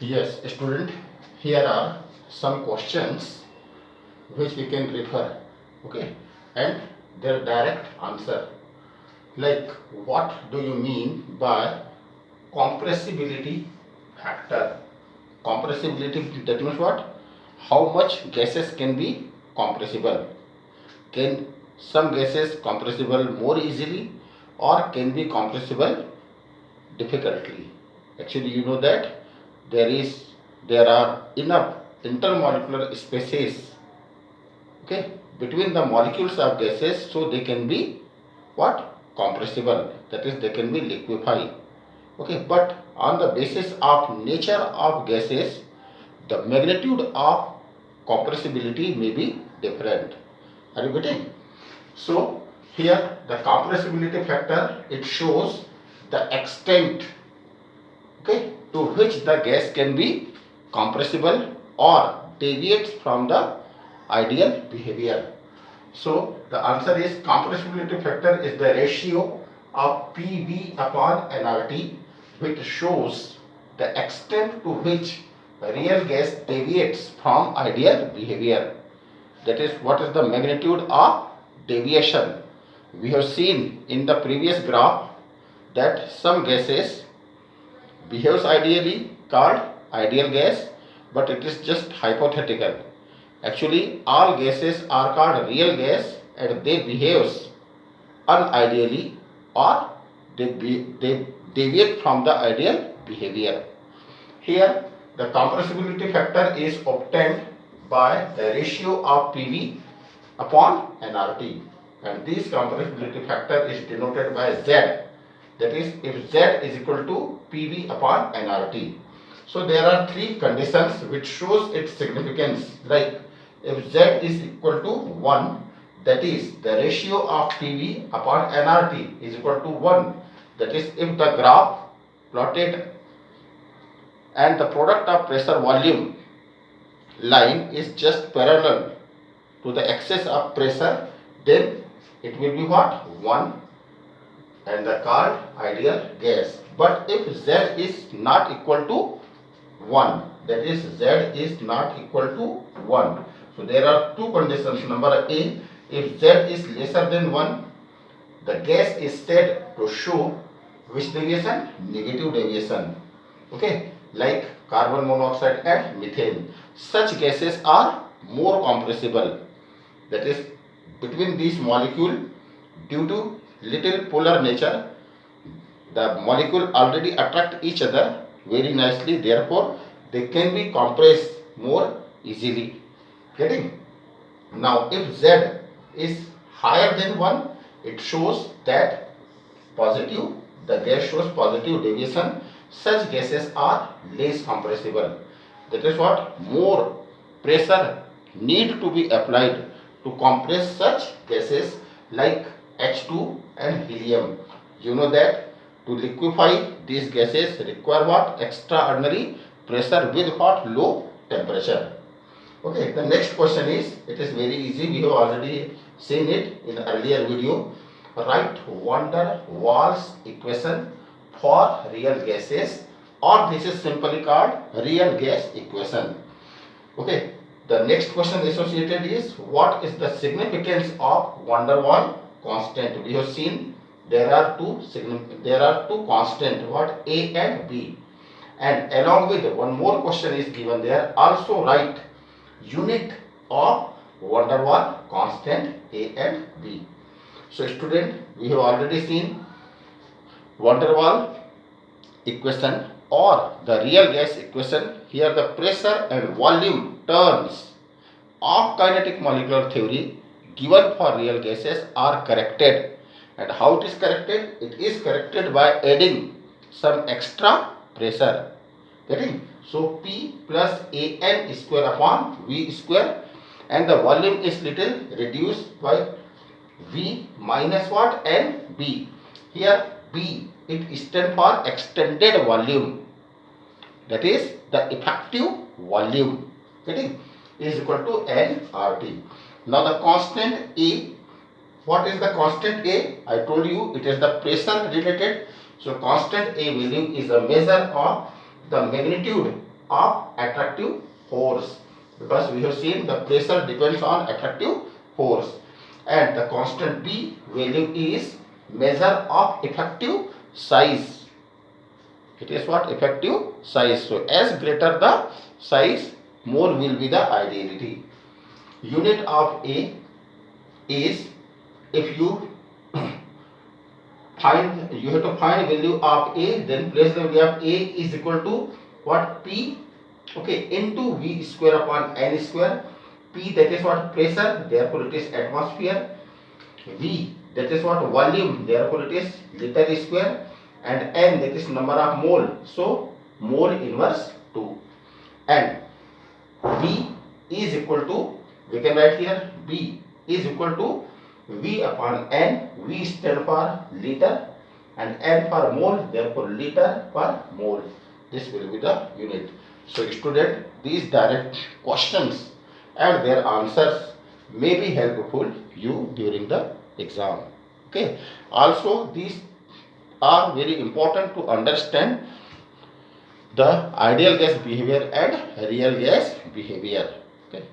Yes, student, here are some questions which we can refer, okay, and their direct answer. Like, what do you mean by compressibility factor? Compressibility, that means what? How much gases can be compressible? Can some gases compressible more easily or can be compressible difficultly? Actually, you know that there is there are enough intermolecular spaces, okay, between the molecules of gases, so they can be what, compressible, that is they can be liquefied, okay. But on the basis of nature of gases, the magnitude of compressibility may be different. Are you getting? So here the compressibility factor, it shows the extent, okay, to which the gas can be compressible or deviates from the ideal behavior. So the answer is compressibility factor is the ratio of PV upon nRT, which shows the extent to which real gas deviates from ideal behavior. That is, what is the magnitude of deviation. We have seen in the previous graph that some gases behaves ideally, called ideal gas, but it is just hypothetical. Actually, all gases are called real gas and they behaves unideally, or they deviate from the ideal behavior. Here, the compressibility factor is obtained by the ratio of PV upon nRT, and this compressibility factor is denoted by Z. That is, if Z is equal to PV upon nRT. So there are three conditions which shows its significance. Like, if Z is equal to 1, that is the ratio of PV upon nRT is equal to 1. That is, if the graph plotted and the product of pressure volume line is just parallel to the axis of pressure, then it will be what, 1, and the called ideal gas. But if Z is not equal to 1, that is Z is not equal to 1, so there are two conditions. Number A, if Z is lesser than 1, the gas is said to show which deviation? Negative deviation, okay, like carbon monoxide and methane. Such gases are more compressible, that is, between these molecule, due to little polar nature, the molecule already attract each other very nicely, therefore they can be compressed more easily. Getting? Now if Z is higher than 1, it shows that positive, the gas shows positive deviation. Such gases are less compressible. That is what, more pressure need to be applied to compress such gases like H2 and helium. You know that to liquefy these gases require what, extraordinary pressure with what, low temperature. Okay, the next question is, it is very easy, we have already seen it in the earlier video. Write van der Waals equation for real gases, or this is simply called real gas equation. Okay, the next question associated is, what is the significance of van der Waals constant? We have seen there are two constant, what, A and B, and along with one more question is given there. Also write unit of van der Waals constant A and B. So student, we have already seen van der Waals equation or the real gas equation. Here the pressure and volume terms of kinetic molecular theory given for real gases are corrected. And how it is corrected? It is corrected by adding some extra pressure. Getting? So P plus An square upon V square, and the volume is little reduced by V minus what, N B. Here B, it stands for extended volume, that is the effective volume, getting, is equal to nRT. Now the constant A, what is the constant A? I told you it is the pressure related. So constant A value is a measure of the magnitude of attractive force, because we have seen the pressure depends on attractive force, and the constant B value is measure of effective size. It is what? Effective size. So as greater the size, more will be the ideality. Unit of A is, if you you have to find value of A, then place the value of A is equal to what? P, okay, into V square upon N square. P, that is what? Pressure, therefore it is atmosphere. V, that is what? Volume, therefore it is liter square. And N, that is number of mole, so mole inverse 2. And B is equal to, we can write here, B is equal to V upon N. V stand for liter and N for mole, therefore liter per mole. This will be the unit. So student, these direct questions and their answers may be helpful you during the exam. Okay. Also, these are very important to understand the ideal gas behavior and real gas behavior. Okay.